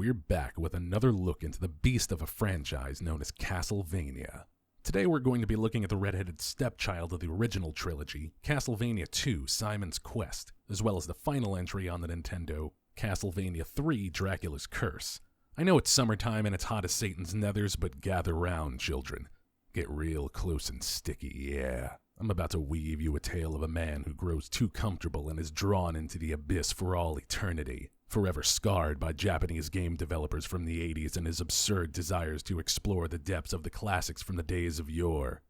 we're back with another look into the beast of a franchise known as Castlevania. Today we're going to be looking at the redheaded stepchild of the original trilogy, Castlevania 2: Simon's Quest, as well as the final entry on the Nintendo, Castlevania 3: Dracula's Curse. I know it's summertime and it's hot as Satan's nethers, but gather round, children. Get real close and sticky, yeah. I'm about to weave you a tale of a man who grows too comfortable and is drawn into the abyss for all eternity, forever scarred by Japanese game developers from the 80s and his absurd desires to explore the depths of the classics from the days of yore.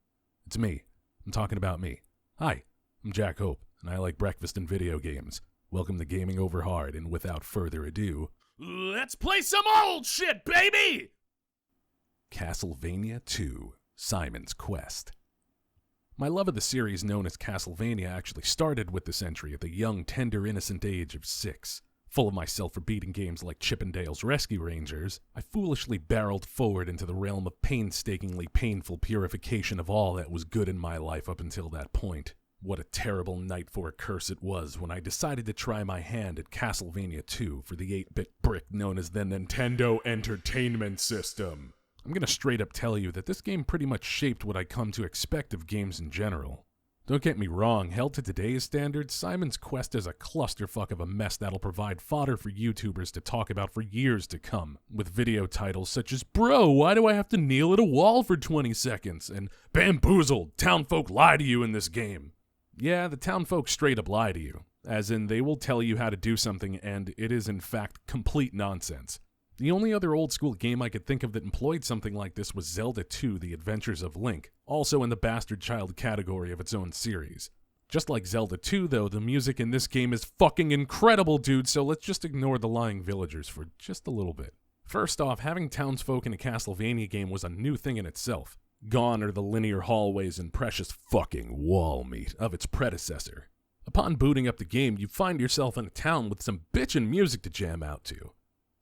It's me. I'm talking about me. Hi, I'm Jack Hope, and I like breakfast and video games. Welcome to Gaming Over Hard, and without further ado, let's play some old shit, baby! Castlevania 2: Simon's Quest. My love of the series known as Castlevania actually started with this entry at the young, tender, innocent age of 6. Full of myself for beating games like Chippendale's Rescue Rangers, I foolishly barreled forward into the realm of painstakingly painful purification of all that was good in my life up until that point. What a terrible night for a curse it was when I decided to try my hand at Castlevania 2 for the 8-bit brick known as the Nintendo Entertainment System. I'm gonna straight up tell you that this game pretty much shaped what I come to expect of games in general. Don't get me wrong, held to today's standards, Simon's Quest is a clusterfuck of a mess that'll provide fodder for YouTubers to talk about for years to come, with video titles such as, "Bro, why do I have to kneel at a wall for 20 seconds?" and "Bamboozled, townfolk lie to you in this game." Yeah, the townfolk straight up lie to you, as in they will tell you how to do something and it is in fact complete nonsense. The only other old-school game I could think of that employed something like this was Zelda 2: The Adventures of Link, also in the bastard child category of its own series. Just like Zelda 2, though, the music in this game is fucking incredible, dude, so let's just ignore the lying villagers for just a little bit. First off, having townsfolk in a Castlevania game was a new thing in itself. Gone are the linear hallways and precious fucking wall meat of its predecessor. Upon booting up the game, you find yourself in a town with some bitchin' music to jam out to.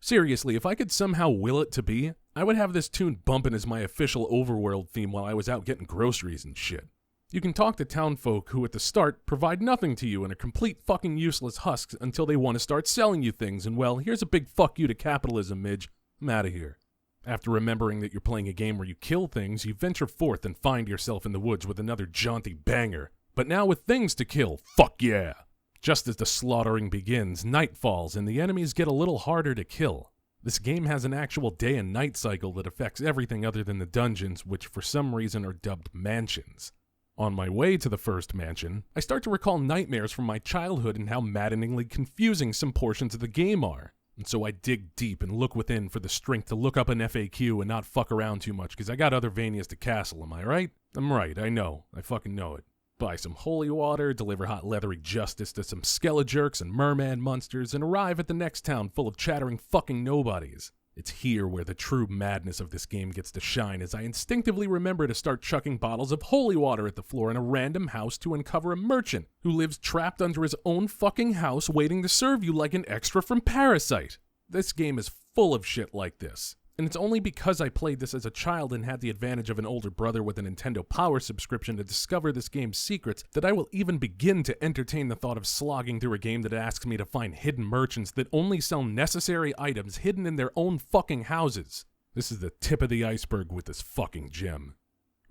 Seriously, if I could somehow will it to be, I would have this tune bumping as my official overworld theme while I was out getting groceries and shit. You can talk to townfolk who at the start provide nothing to you and are complete fucking useless husks until they want to start selling you things, and well, here's a big fuck you to capitalism, Midge. I'm outta here. After remembering that you're playing a game where you kill things, you venture forth and find yourself in the woods with another jaunty banger. But now with things to kill, fuck yeah! Just as the slaughtering begins, night falls and the enemies get a little harder to kill. This game has an actual day and night cycle that affects everything other than the dungeons, which for some reason are dubbed mansions. On my way to the first mansion, I start to recall nightmares from my childhood and how maddeningly confusing some portions of the game are. And so I dig deep and look within for the strength to look up an FAQ and not fuck around too much, because I got other Vanias to castle, am I right? I'm right, I know. I fucking know it. Buy some holy water, deliver hot leathery justice to some skelejerks and merman monsters, and arrive at the next town full of chattering fucking nobodies. It's here where the true madness of this game gets to shine, as I instinctively remember to start chucking bottles of holy water at the floor in a random house to uncover a merchant who lives trapped under his own fucking house waiting to serve you like an extra from Parasite. This game is full of shit like this. And it's only because I played this as a child and had the advantage of an older brother with a Nintendo Power subscription to discover this game's secrets that I will even begin to entertain the thought of slogging through a game that asks me to find hidden merchants that only sell necessary items hidden in their own fucking houses. This is the tip of the iceberg with this fucking gem.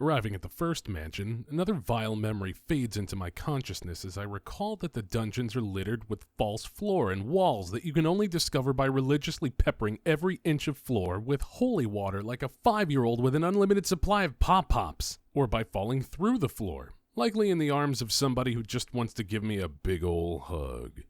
Arriving at the first mansion, another vile memory fades into my consciousness as I recall that the dungeons are littered with false floor and walls that you can only discover by religiously peppering every inch of floor with holy water like a 5-year-old with an unlimited supply of pop-pops, or by falling through the floor, likely in the arms of somebody who just wants to give me a big ol' hug.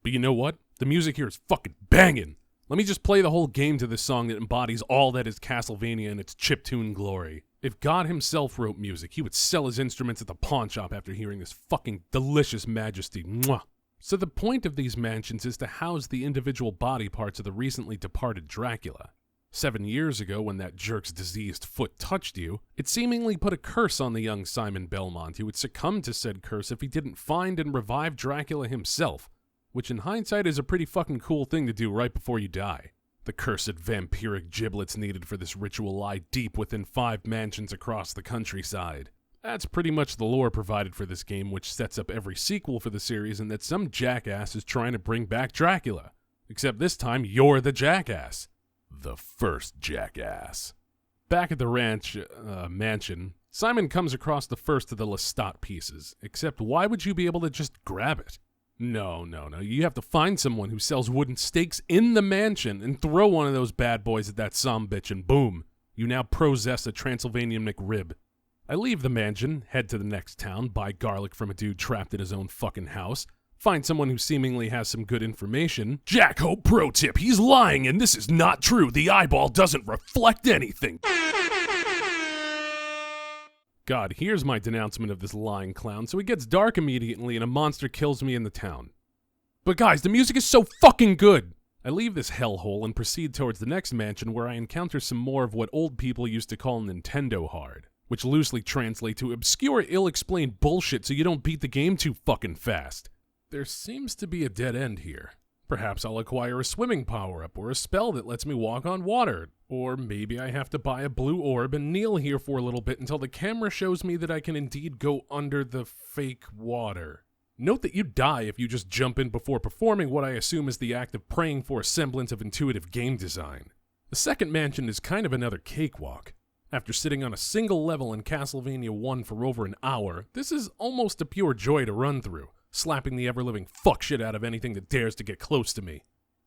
But you know what? The music here is fucking banging. Let me just play the whole game to this song that embodies all that is Castlevania in its chiptune glory. If God himself wrote music, he would sell his instruments at the pawn shop after hearing this fucking delicious majesty. Mwah! So the point of these mansions is to house the individual body parts of the recently departed Dracula. 7 years ago, when that jerk's diseased foot touched you, it seemingly put a curse on the young Simon Belmont, who would succumb to said curse if he didn't find and revive Dracula himself. Which in hindsight is a pretty fucking cool thing to do right before you die. The cursed vampiric giblets needed for this ritual lie deep within 5 mansions across the countryside. That's pretty much the lore provided for this game, which sets up every sequel for the series, and that some jackass is trying to bring back Dracula. Except this time, you're the jackass. The first jackass. Back at the mansion, Simon comes across the first of the Lestat pieces, except why would you be able to just grab it? No. You have to find someone who sells wooden stakes in the mansion and throw one of those bad boys at that bitch, and boom, you now possess a Transylvanian McRib. I leave the mansion, head to the next town, buy garlic from a dude trapped in his own fucking house, find someone who seemingly has some good information. Jack Hope pro tip, he's lying and this is not true. The eyeball doesn't reflect anything. God, here's my denouncement of this lying clown, so it gets dark immediately and a monster kills me in the town. But guys, the music is so fucking good! I leave this hellhole and proceed towards the next mansion where I encounter some more of what old people used to call Nintendo hard, which loosely translate to obscure, ill-explained bullshit so you don't beat the game too fucking fast. There seems to be a dead end here. Perhaps I'll acquire a swimming power-up or a spell that lets me walk on water. Or maybe I have to buy a blue orb and kneel here for a little bit until the camera shows me that I can indeed go under the fake water. Note that you die if you just jump in before performing what I assume is the act of praying for a semblance of intuitive game design. The second mansion is kind of another cakewalk. After sitting on a single level in Castlevania 1 for over an hour, this is almost a pure joy to run through, slapping the ever-living fuck shit out of anything that dares to get close to me.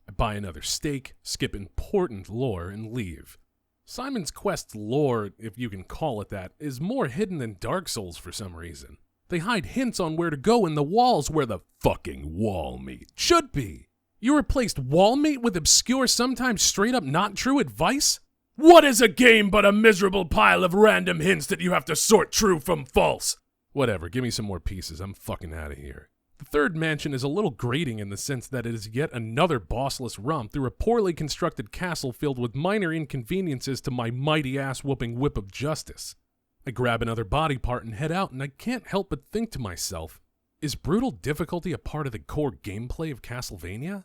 I buy another steak, skip important lore, and leave. Simon's Quest's lore, if you can call it that, is more hidden than Dark Souls for some reason. They hide hints on where to go in the walls where the fucking wall meat should be. You replaced wall meat with obscure, sometimes straight-up not true advice? What is a game but a miserable pile of random hints that you have to sort true from false? Whatever, give me some more pieces, I'm fucking out of here. The third mansion is a little grating in the sense that it is yet another bossless romp through a poorly constructed castle filled with minor inconveniences to my mighty ass-whooping whip of justice. I grab another body part and head out, and I can't help but think to myself, is brutal difficulty a part of the core gameplay of Castlevania?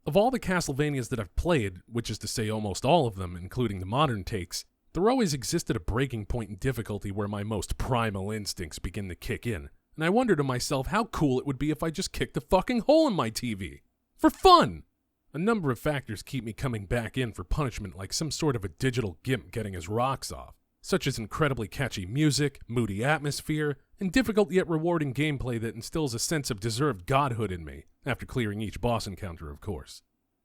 Of all the Castlevanias that I've played, which is to say almost all of them, including the modern takes, there always existed a breaking point in difficulty where my most primal instincts begin to kick in. And I wonder to myself how cool it would be if I just kicked a fucking hole in my TV. For fun! A number of factors keep me coming back in for punishment like some sort of a digital gimp getting his rocks off, such as incredibly catchy music, moody atmosphere, and difficult yet rewarding gameplay that instills a sense of deserved godhood in me, after clearing each boss encounter, of course.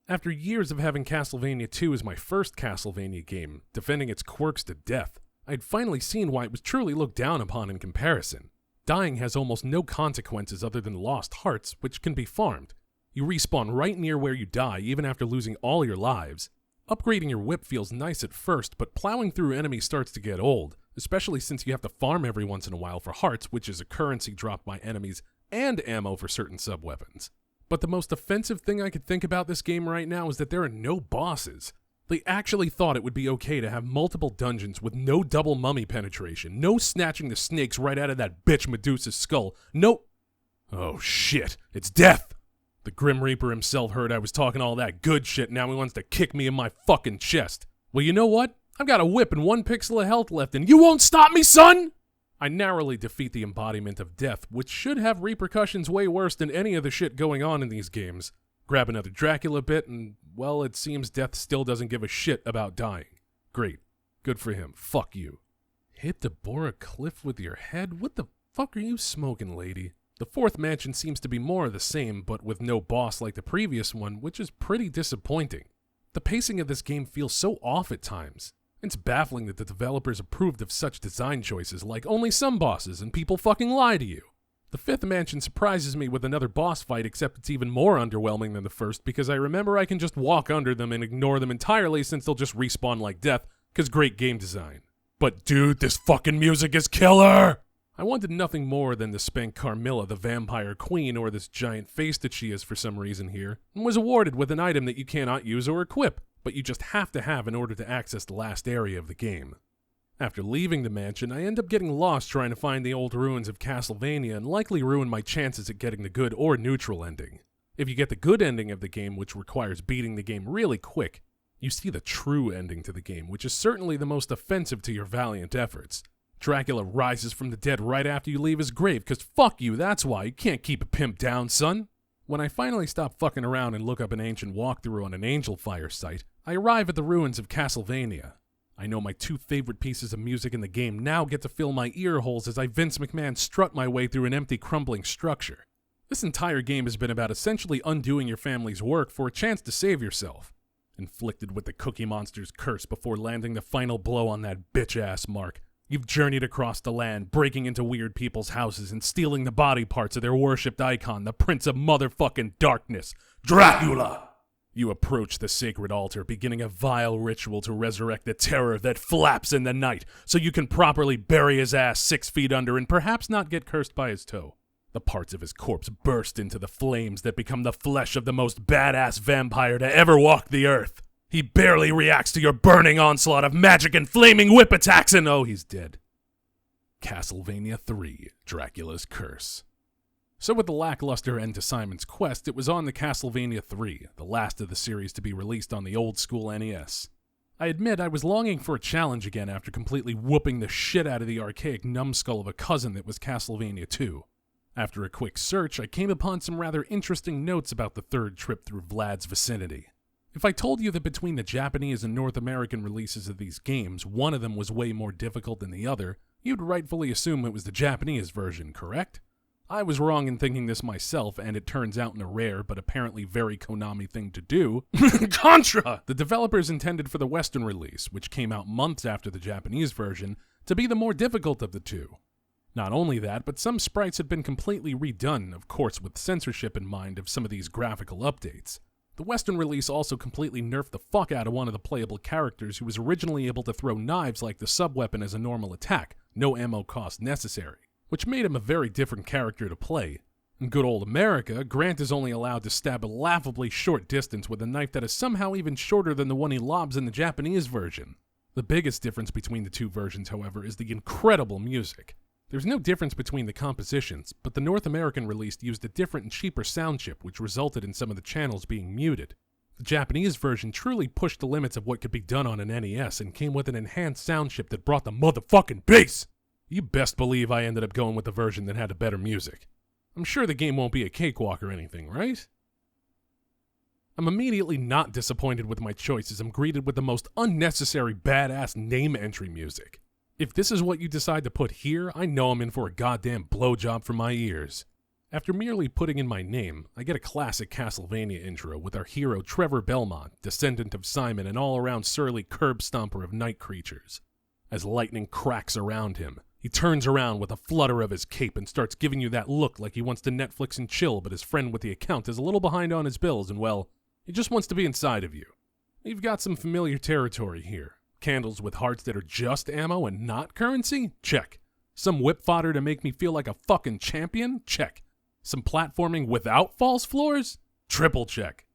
After years of having Castlevania 2 as my first Castlevania game, defending its quirks to death, I had finally seen why it was truly looked down upon in comparison. Dying has almost no consequences other than lost hearts, which can be farmed. You respawn right near where you die, even after losing all your lives. Upgrading your whip feels nice at first, but plowing through enemies starts to get old, especially since you have to farm every once in a while for hearts, which is a currency dropped by enemies, and ammo for certain sub-weapons. But the most offensive thing I could think about this game right now is that there are no bosses. They actually thought it would be okay to have multiple dungeons with no double mummy penetration, no snatching the snakes right out of that bitch Medusa's skull, no... Oh shit, it's death! The Grim Reaper himself heard I was talking all that good shit, now he wants to kick me in my fucking chest. Well, you know what? I've got a whip and 1 pixel of health left, and you won't stop me, son! I narrowly defeat the embodiment of death, which should have repercussions way worse than any of the shit going on in these games. Grab another Dracula bit, and, well, it seems death still doesn't give a shit about dying. Great. Good for him. Fuck you. Hit the Bora cliff with your head? What the fuck are you smoking, lady? The fourth mansion seems to be more of the same, but with no boss like the previous one, which is pretty disappointing. The pacing of this game feels so off at times. It's baffling that the developers approved of such design choices like only some bosses and people fucking lie to you. The fifth mansion surprises me with another boss fight, except it's even more underwhelming than the first because I remember I can just walk under them and ignore them entirely since they'll just respawn like death, cause great game design. But dude, this fucking music is killer! I wanted nothing more than to spank Carmilla, the vampire queen, or this giant face that she is for some reason here, and was awarded with an item that you cannot use or equip, but you just have to have in order to access the last area of the game. After leaving the mansion, I end up getting lost trying to find the old ruins of Castlevania and likely ruin my chances at getting the good or neutral ending. If you get the good ending of the game, which requires beating the game really quick, you see the true ending to the game, which is certainly the most offensive to your valiant efforts. Dracula rises from the dead right after you leave his grave, cause fuck you, that's why. You can't keep a pimp down, son. When I finally stop fucking around and look up an ancient walkthrough on an Angel Fire site, I arrive at the ruins of Castlevania. I know my 2 favorite pieces of music in the game now get to fill my ear holes as I Vince McMahon strut my way through an empty, crumbling structure. This entire game has been about essentially undoing your family's work for a chance to save yourself. Inflicted with the Cookie Monster's curse before landing the final blow on that bitch-ass Mark, you've journeyed across the land, breaking into weird people's houses and stealing the body parts of their worshipped icon, the Prince of Motherfucking Darkness, Dracula! You approach the sacred altar, beginning a vile ritual to resurrect the terror that flaps in the night, so you can properly bury his ass 6 feet under and perhaps not get cursed by his toe. The parts of his corpse burst into the flames that become the flesh of the most badass vampire to ever walk the earth. He barely reacts to your burning onslaught of magic and flaming whip attacks, and oh, he's dead. Castlevania 3, Dracula's Curse. So with the lackluster end to Simon's Quest, it was on to Castlevania 3, the last of the series to be released on the old school NES. I admit I was longing for a challenge again after completely whooping the shit out of the archaic numbskull of a cousin that was Castlevania 2. After a quick search, I came upon some rather interesting notes about the third trip through Vlad's vicinity. If I told you that between the Japanese and North American releases of these games, one of them was way more difficult than the other, you'd rightfully assume it was the Japanese version, correct? I was wrong in thinking this myself, and it turns out in a rare but apparently very Konami thing to do, Contra! The developers intended for the Western release, which came out months after the Japanese version, to be the more difficult of the two. Not only that, but some sprites had been completely redone, of course with censorship in mind of some of these graphical updates. The Western release also completely nerfed the fuck out of one of the playable characters who was originally able to throw knives like the sub-weapon as a normal attack, no ammo cost necessary, which made him a very different character to play. In good old America, Grant is only allowed to stab a laughably short distance with a knife that is somehow even shorter than the one he lobs in the Japanese version. The biggest difference between the two versions, however, is the incredible music. There's no difference between the compositions, but the North American release used a different and cheaper sound chip, which resulted in some of the channels being muted. The Japanese version truly pushed the limits of what could be done on an NES and came with an enhanced sound chip that brought the motherfucking bass! You best believe I ended up going with the version that had a better music. I'm sure the game won't be a cakewalk or anything, right? I'm immediately not disappointed with my choice as I'm greeted with the most unnecessary badass name entry music. If this is what you decide to put here, I know I'm in for a goddamn blowjob for my ears. After merely putting in my name, I get a classic Castlevania intro with our hero Trevor Belmont, descendant of Simon and all-around surly curb stomper of night creatures. As lightning cracks around him, he turns around with a flutter of his cape and starts giving you that look like he wants to Netflix and chill, but his friend with the account is a little behind on his bills and, well, he just wants to be inside of you. You've got some familiar territory here. Candles with hearts that are just ammo and not currency? Check. Some whip fodder to make me feel like a fucking champion? Check. Some platforming without false floors? Triple check.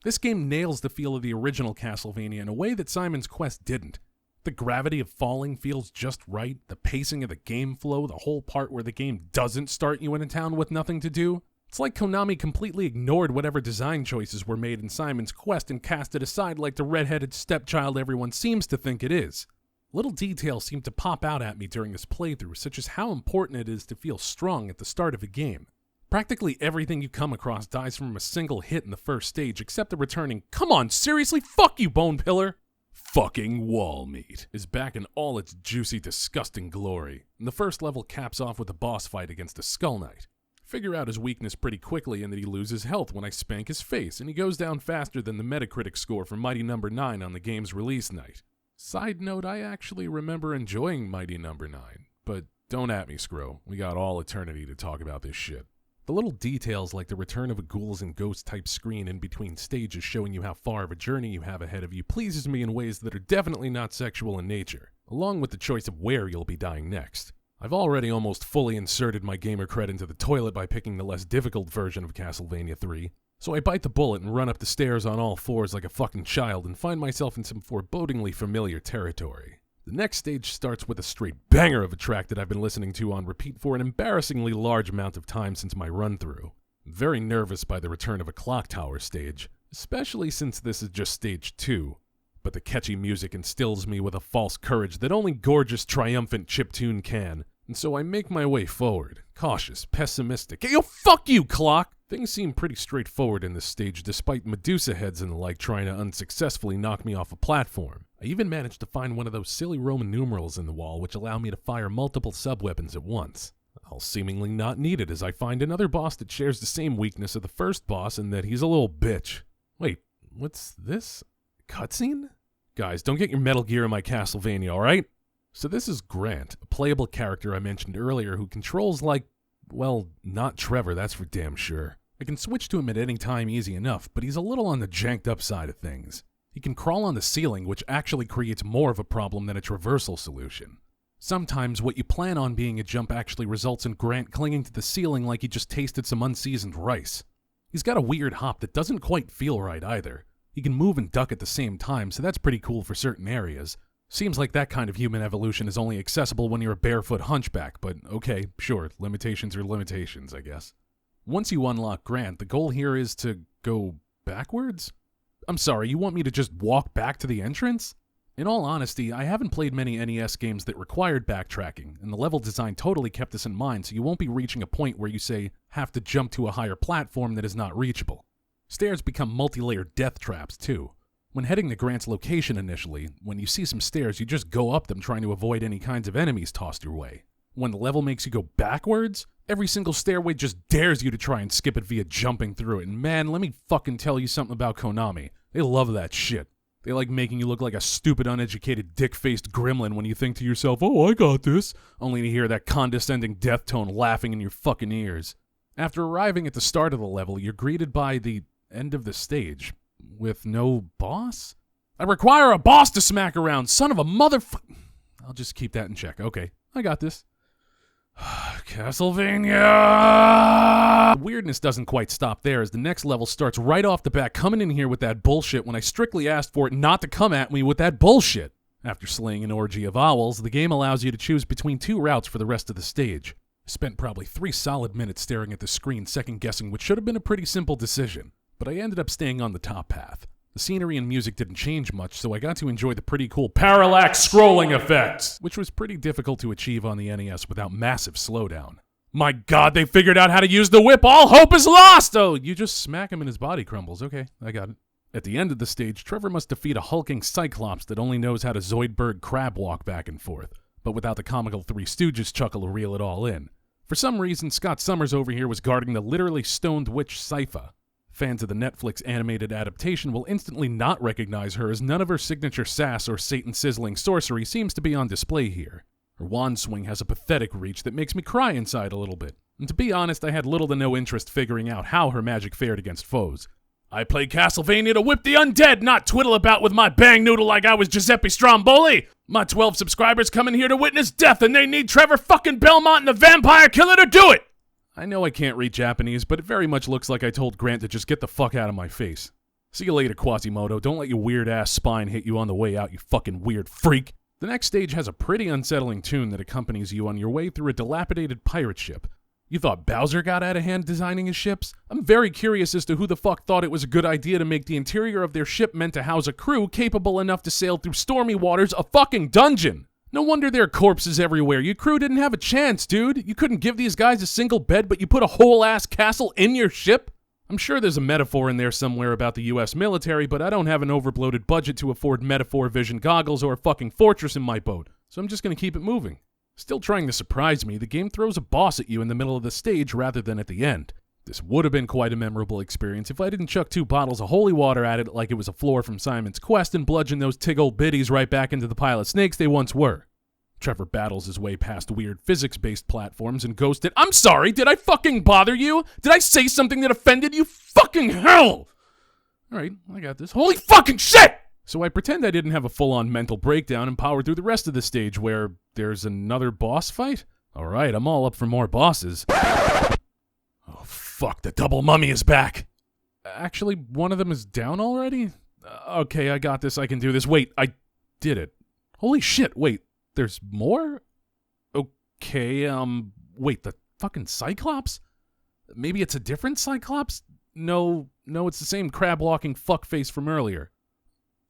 This game nails the feel of the original Castlevania in a way that Simon's Quest didn't. The gravity of falling feels just right, the pacing of the game flow, the whole part where the game doesn't start you in a town with nothing to do. It's like Konami completely ignored whatever design choices were made in Simon's Quest and cast it aside like the redheaded stepchild everyone seems to think it is. Little details seem to pop out at me during this playthrough, such as how important it is to feel strong at the start of a game. Practically everything you come across dies from a single hit in the first stage, except the returning, "Come on, seriously? Fuck you, Bone Pillar!" Fucking wall meat is back in all its juicy, disgusting glory, and the first level caps off with a boss fight against a Skull Knight. Figure out his weakness pretty quickly and that he loses health when I spank his face, and he goes down faster than the Metacritic score for Mighty No. 9 on the game's release night. Side note, I actually remember enjoying Mighty No. 9, but don't at me, Scro. We got all eternity to talk about this shit. The little details like the return of a ghouls and ghosts type screen in between stages showing you how far of a journey you have ahead of you pleases me in ways that are definitely not sexual in nature, along with the choice of where you'll be dying next. I've already almost fully inserted my gamer cred into the toilet by picking the less difficult version of Castlevania 3, so I bite the bullet and run up the stairs on all fours like a fucking child and find myself in some forebodingly familiar territory. The next stage starts with a straight banger of a track that I've been listening to on repeat for an embarrassingly large amount of time since my run-through. I'm very nervous by the return of a clock tower stage, especially since this is just stage 2. But the catchy music instills me with a false courage that only gorgeous, triumphant chiptune can. And so I make my way forward, cautious, pessimistic. Hey, yo, fuck you, clock! Things seem pretty straightforward in this stage, despite Medusa heads and the like trying to unsuccessfully knock me off a platform. I even managed to find one of those silly Roman numerals in the wall which allow me to fire multiple sub-weapons at once. I'll seemingly not need it as I find another boss that shares the same weakness of the first boss in that he's a little bitch. Wait, what's this? Cutscene? Guys, don't get your Metal Gear in my Castlevania, alright? So this is Grant, a playable character I mentioned earlier who controls like, well, not Trevor, that's for damn sure. I can switch to him at any time easy enough, but he's a little on the janked up side of things. He can crawl on the ceiling, which actually creates more of a problem than a traversal solution. Sometimes what you plan on being a jump actually results in Grant clinging to the ceiling like he just tasted some unseasoned rice. He's got a weird hop that doesn't quite feel right either. He can move and duck at the same time, so that's pretty cool for certain areas. Seems like that kind of human evolution is only accessible when you're a barefoot hunchback, but okay, sure, limitations are limitations, I guess. Once you unlock Grant, the goal here is to go backwards? I'm sorry, you want me to just walk back to the entrance? In all honesty, I haven't played many NES games that required backtracking, and the level design totally kept this in mind, so you won't be reaching a point where you say, have to jump to a higher platform that is not reachable. Stairs become multi-layered death traps, too. When heading to Grant's location initially, when you see some stairs, you just go up them trying to avoid any kinds of enemies tossed your way. When the level makes you go backwards, every single stairway just dares you to try and skip it via jumping through it. And man, let me fucking tell you something about Konami. They love that shit. They like making you look like a stupid, uneducated, dick-faced gremlin when you think to yourself, oh, I got this, only to hear that condescending death tone laughing in your fucking ears. After arriving at the start of the level, you're greeted by the end of the stage. With no boss? I require a boss to smack around, son of a I'll just keep that in check. Okay, I got this. Castlevania! The weirdness doesn't quite stop there as the next level starts right off the bat coming in here with that bullshit when I strictly asked for it not to come at me with that bullshit. After slaying an orgy of owls, the game allows you to choose between two routes for the rest of the stage. I spent probably 3 solid minutes staring at the screen second-guessing what should have been a pretty simple decision. But I ended up staying on the top path. The scenery and music didn't change much, so I got to enjoy the pretty cool parallax scrolling effect, which was pretty difficult to achieve on the NES without massive slowdown. My god, they figured out how to use the whip! All hope is lost! Oh, you just smack him and his body crumbles. Okay, I got it. At the end of the stage, Trevor must defeat a hulking Cyclops that only knows how to Zoidberg crab walk back and forth, but without the comical Three Stooges chuckle to reel it all in. For some reason, Scott Summers over here was guarding the literally stoned witch Sypha. Fans of the Netflix animated adaptation will instantly not recognize her as none of her signature sass or Satan-sizzling sorcery seems to be on display here. Her wand swing has a pathetic reach that makes me cry inside a little bit, and to be honest, I had little to no interest figuring out how her magic fared against foes. I play Castlevania to whip the undead, not twiddle about with my bang noodle like I was Giuseppe Stromboli! My 12 subscribers come in here to witness death and they need Trevor fucking Belmont and the Vampire Killer to do it! I know I can't read Japanese, but it very much looks like I told Grant to just get the fuck out of my face. See you later, Quasimodo. Don't let your weird-ass spine hit you on the way out, you fucking weird freak. The next stage has a pretty unsettling tune that accompanies you on your way through a dilapidated pirate ship. You thought Bowser got out of hand designing his ships? I'm very curious as to who the fuck thought it was a good idea to make the interior of their ship meant to house a crew capable enough to sail through stormy waters a fucking dungeon. No wonder there are corpses everywhere. Your crew didn't have a chance, dude. You couldn't give these guys a single bed, but you put a whole-ass castle in your ship? I'm sure there's a metaphor in there somewhere about the US military, but I don't have an overbloated budget to afford metaphor vision goggles or a fucking fortress in my boat, so I'm just gonna keep it moving. Still trying to surprise me, the game throws a boss at you in the middle of the stage rather than at the end. This would have been quite a memorable experience if I didn't chuck 2 bottles of holy water at it like it was a floor from Simon's Quest and bludgeon those tig old biddies right back into the pile of snakes they once were. Trevor battles his way past weird physics-based platforms and ghosted. I'm sorry, did I fucking bother you? Did I say something that offended you? Fucking hell! Alright, I got this. Holy fucking shit! So I pretend I didn't have a full-on mental breakdown and power through the rest of the stage where there's another boss fight? Alright, I'm all up for more bosses. Oh fuck, the double mummy is back! Actually, one of them is down already? Okay, I got this, I can do this. Wait, I did it. Holy shit, wait. There's more? Okay, wait, the fucking Cyclops? Maybe it's a different Cyclops? No, it's the same crab-walking fuckface from earlier.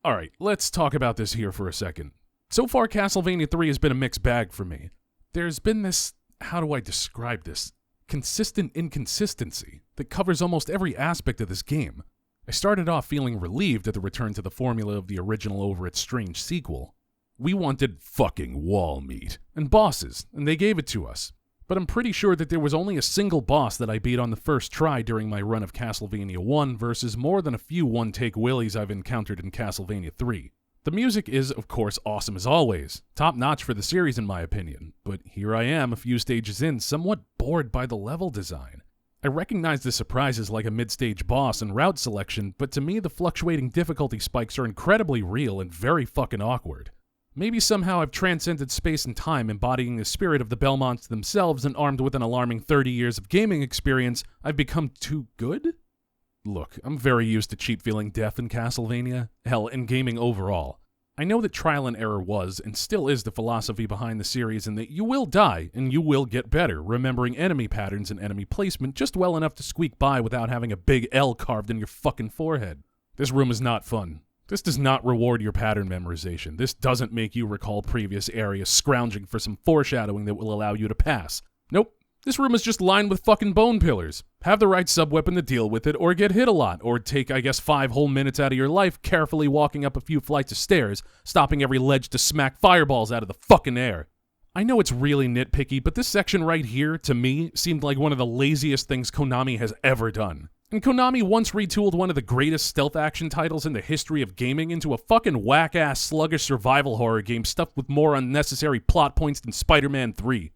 Alright, let's talk about this here for a second. So far, Castlevania 3 has been a mixed bag for me. There's been this, how do I describe this, consistent inconsistency that covers almost every aspect of this game. I started off feeling relieved at the return to the formula of the original over its strange sequel. We wanted fucking wall meat and bosses, and they gave it to us. But I'm pretty sure that there was only a single boss that I beat on the first try during my run of Castlevania 1 versus more than a few one-take willies I've encountered in Castlevania 3. The music is, of course, awesome as always, top-notch for the series in my opinion, but here I am a few stages in, somewhat bored by the level design. I recognize the surprises like a mid-stage boss and route selection, but to me the fluctuating difficulty spikes are incredibly real and very fucking awkward. Maybe somehow I've transcended space and time, embodying the spirit of the Belmonts themselves, and armed with an alarming 30 years of gaming experience, I've become too good? Look, I'm very used to cheap feeling death in Castlevania, hell, in gaming overall. I know that trial and error was, and still is, the philosophy behind the series, and that you will die, and you will get better, remembering enemy patterns and enemy placement just well enough to squeak by without having a big L carved in your fucking forehead. This room is not fun. This does not reward your pattern memorization. This doesn't make you recall previous areas, scrounging for some foreshadowing that will allow you to pass. Nope. This room is just lined with fucking bone pillars. Have the right sub-weapon to deal with it, or get hit a lot, or take, 5 whole minutes out of your life carefully walking up a few flights of stairs, stopping every ledge to smack fireballs out of the fucking air. I know it's really nitpicky, but this section right here, to me, seemed like one of the laziest things Konami has ever done. And Konami once retooled one of the greatest stealth action titles in the history of gaming into a fucking whack-ass sluggish survival horror game stuffed with more unnecessary plot points than Spider-Man 3.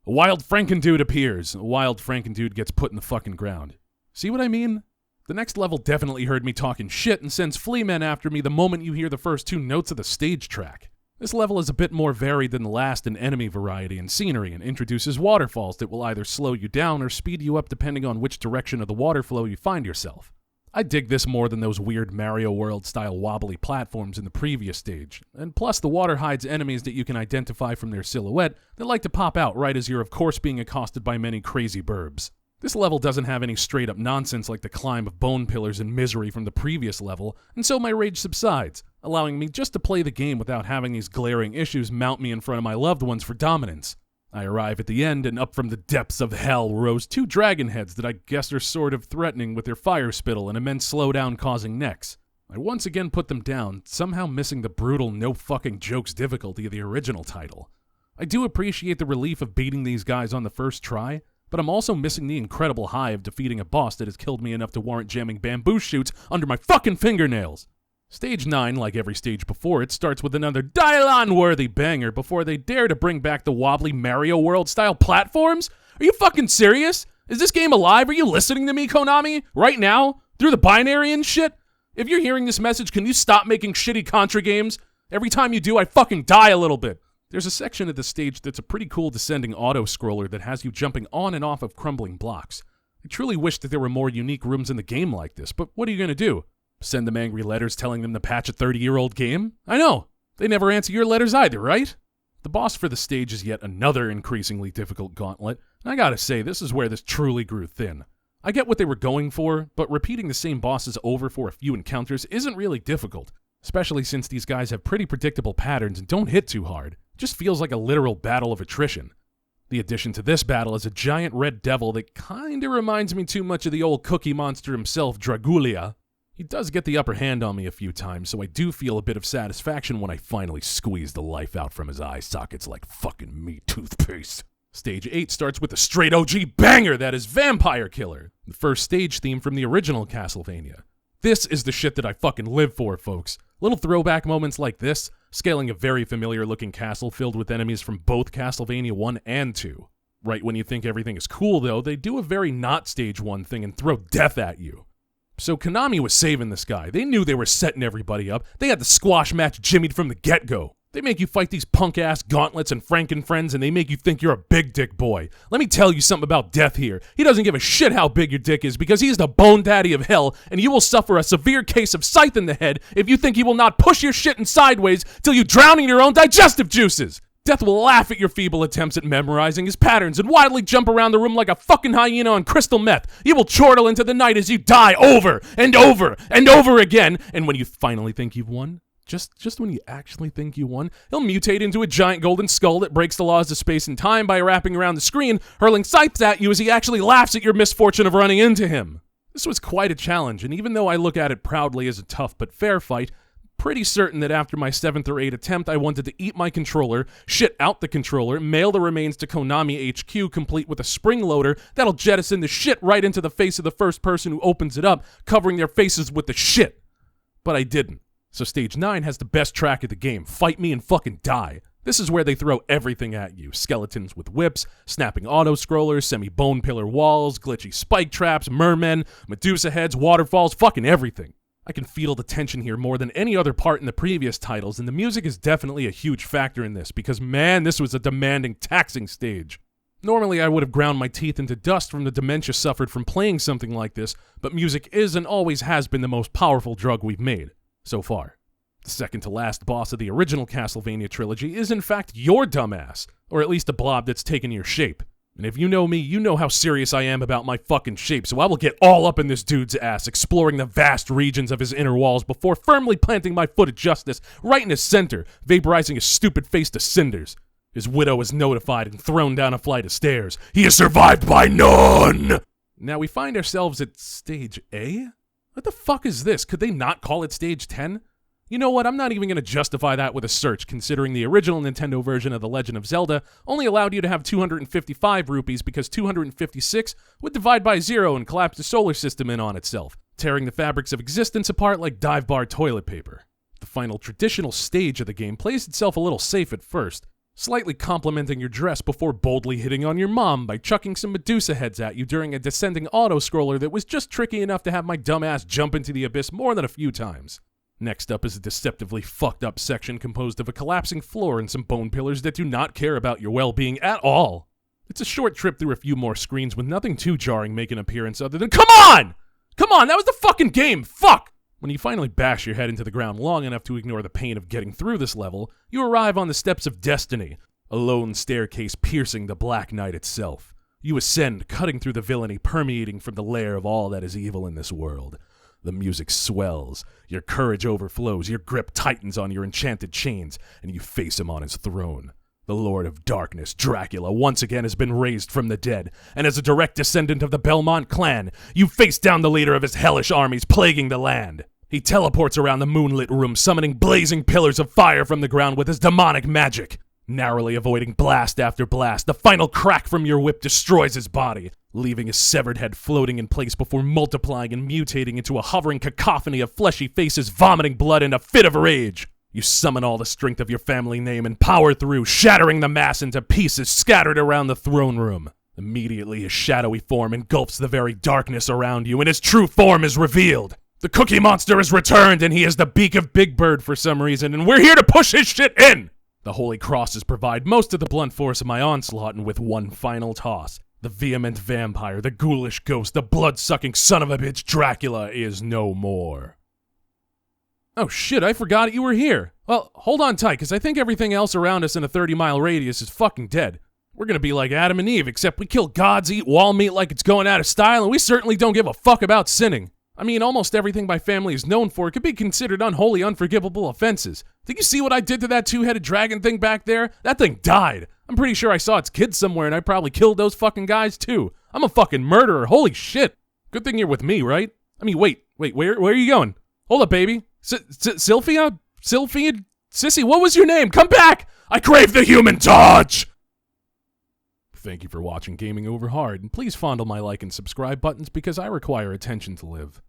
A wild Frankendude appears. A wild Frankendude gets put in the fucking ground. See what I mean? The next level definitely heard me talking shit and sends flea men after me the moment you hear the first 2 notes of the stage track. This level is a bit more varied than the last in enemy variety and scenery, and introduces waterfalls that will either slow you down or speed you up depending on which direction of the water flow you find yourself. I dig this more than those weird Mario World-style wobbly platforms in the previous stage, and plus the water hides enemies that you can identify from their silhouette that like to pop out right as you're of course being accosted by many crazy burbs. This level doesn't have any straight-up nonsense like the climb of bone pillars and misery from the previous level, and so my rage subsides, allowing me just to play the game without having these glaring issues mount me in front of my loved ones for dominance. I arrive at the end, and up from the depths of hell rose 2 dragon heads that I guess are sort of threatening with their fire spittle and immense slowdown causing necks. I once again put them down, somehow missing the brutal no-fucking-jokes difficulty of the original title. I do appreciate the relief of beating these guys on the first try, but I'm also missing the incredible high of defeating a boss that has killed me enough to warrant jamming bamboo shoots under my fucking fingernails. Stage 9, like every stage before it, starts with another dial-on-worthy banger before they dare to bring back the wobbly Mario World-style platforms? Are you fucking serious? Is this game alive? Are you listening to me, Konami? Right now? Through the binary and shit? If you're hearing this message, can you stop making shitty Contra games? Every time you do, I fucking die a little bit. There's a section of the stage that's a pretty cool descending auto-scroller that has you jumping on and off of crumbling blocks. I truly wish that there were more unique rooms in the game like this, but what are you gonna do? Send them angry letters telling them to patch a 30-year-old game? I know. They never answer your letters either, right? The boss for the stage is yet another increasingly difficult gauntlet, and I gotta say, this is where this truly grew thin. I get what they were going for, but repeating the same bosses over for a few encounters isn't really difficult, especially since these guys have pretty predictable patterns and don't hit too hard. It just feels like a literal battle of attrition. The addition to this battle is a giant red devil that kinda reminds me too much of the old cookie monster himself, Dragulia. He does get the upper hand on me a few times, so I do feel a bit of satisfaction when I finally squeeze the life out from his eye sockets like fucking meat toothpaste. Stage 8 starts with a straight OG banger that is Vampire Killer, the first stage theme from the original Castlevania. This is the shit that I fucking live for, folks. Little throwback moments like this, scaling a very familiar looking castle filled with enemies from both Castlevania 1 and 2. Right when you think everything is cool though, they do a very not stage 1 thing and throw death at you. So Konami was saving this guy. They knew they were setting everybody up. They had the squash match jimmied from the get-go. They make you fight these punk-ass gauntlets and Franken-friends, and they make you think you're a big dick boy. Let me tell you something about Death here. He doesn't give a shit how big your dick is because he's the bone daddy of hell, and you will suffer a severe case of scythe in the head if you think he will not push your shit in sideways till you drown in your own digestive juices. Death will laugh at your feeble attempts at memorizing his patterns and wildly jump around the room like a fucking hyena on crystal meth. You will chortle into the night as you die over and over and over again, and when you finally think you've won, Just when you actually think you won, he'll mutate into a giant golden skull that breaks the laws of space and time by wrapping around the screen, hurling scythes at you as he actually laughs at your misfortune of running into him. This was quite a challenge, and even though I look at it proudly as a tough but fair fight, pretty certain that after my 7th or 8th attempt, I wanted to eat my controller, shit out the controller, mail the remains to Konami HQ complete with a spring loader that'll jettison the shit right into the face of the first person who opens it up, covering their faces with the shit. But I didn't. So Stage 9 has the best track of the game, Fight Me and Fucking Die. This is where they throw everything at you. Skeletons with whips, snapping auto-scrollers, semi-bone pillar walls, glitchy spike traps, mermen, Medusa heads, waterfalls, fucking everything. I can feel the tension here more than any other part in the previous titles, and the music is definitely a huge factor in this, because man, this was a demanding, taxing stage. Normally I would have ground my teeth into dust from the dementia suffered from playing something like this, but music is and always has been the most powerful drug we've made. So far. The second to last boss of the original Castlevania trilogy is in fact your dumbass, or at least a blob that's taken your shape. And if you know me, you know how serious I am about my fucking shape, so I will get all up in this dude's ass, exploring the vast regions of his inner walls before firmly planting my foot of justice right in his center, vaporizing his stupid face to cinders. His widow is notified and thrown down a flight of stairs. He is survived by none! Now we find ourselves at Stage A? What the fuck is this? Could they not call it Stage 10? You know what, I'm not even going to justify that with a search, considering the original Nintendo version of The Legend of Zelda only allowed you to have 255 rupees because 256 would divide by 0 and collapse the solar system in on itself, tearing the fabrics of existence apart like dive bar toilet paper. The final traditional stage of the game plays itself a little safe at first, slightly complimenting your dress before boldly hitting on your mom by chucking some Medusa heads at you during a descending auto-scroller that was just tricky enough to have my dumbass jump into the abyss more than a few times. Next up is a deceptively fucked up section composed of a collapsing floor and some bone pillars that do not care about your well-being at all. It's a short trip through a few more screens with nothing too jarring make an appearance other than, Come on! Come on, that was the fucking game! Fuck! When you finally bash your head into the ground long enough to ignore the pain of getting through this level, you arrive on the steps of destiny, a lone staircase piercing the black night itself. You ascend, cutting through the villainy permeating from the lair of all that is evil in this world. The music swells, your courage overflows, your grip tightens on your enchanted chains, and you face him on his throne. The Lord of Darkness, Dracula, once again has been raised from the dead, and as a direct descendant of the Belmont clan, you face down the leader of his hellish armies plaguing the land. He teleports around the moonlit room, summoning blazing pillars of fire from the ground with his demonic magic. Narrowly avoiding blast after blast, the final crack from your whip destroys his body, leaving his severed head floating in place before multiplying and mutating into a hovering cacophony of fleshy faces vomiting blood in a fit of rage. You summon all the strength of your family name and power through, shattering the mass into pieces scattered around the throne room. Immediately, his shadowy form engulfs the very darkness around you, and his true form is revealed. The Cookie Monster has returned, and he is the beak of Big Bird for some reason, and we're here to push his shit in! The Holy Crosses provide most of the blunt force of my onslaught, and with one final toss, the vehement vampire, the ghoulish ghost, the blood-sucking son of a bitch Dracula is no more. Oh shit, I forgot you were here. Well, hold on tight, because I think everything else around us in a 30-mile radius is fucking dead. We're gonna be like Adam and Eve, except we kill gods, eat wall meat like it's going out of style, and we certainly don't give a fuck about sinning. I mean, almost everything my family is known for could be considered unholy, unforgivable offenses. Did you see what I did to that two-headed dragon thing back there? That thing died. I'm pretty sure I saw its kids somewhere and I probably killed those fucking guys too. I'm a fucking murderer, holy shit. Good thing you're with me, right? I mean, wait, where are you going? Hold up, baby. Sylphia? Sissy, what was your name? Come back! I crave the human touch! Thank you for watching Gaming Over Hard, and please fondle my like and subscribe buttons because I require attention to live.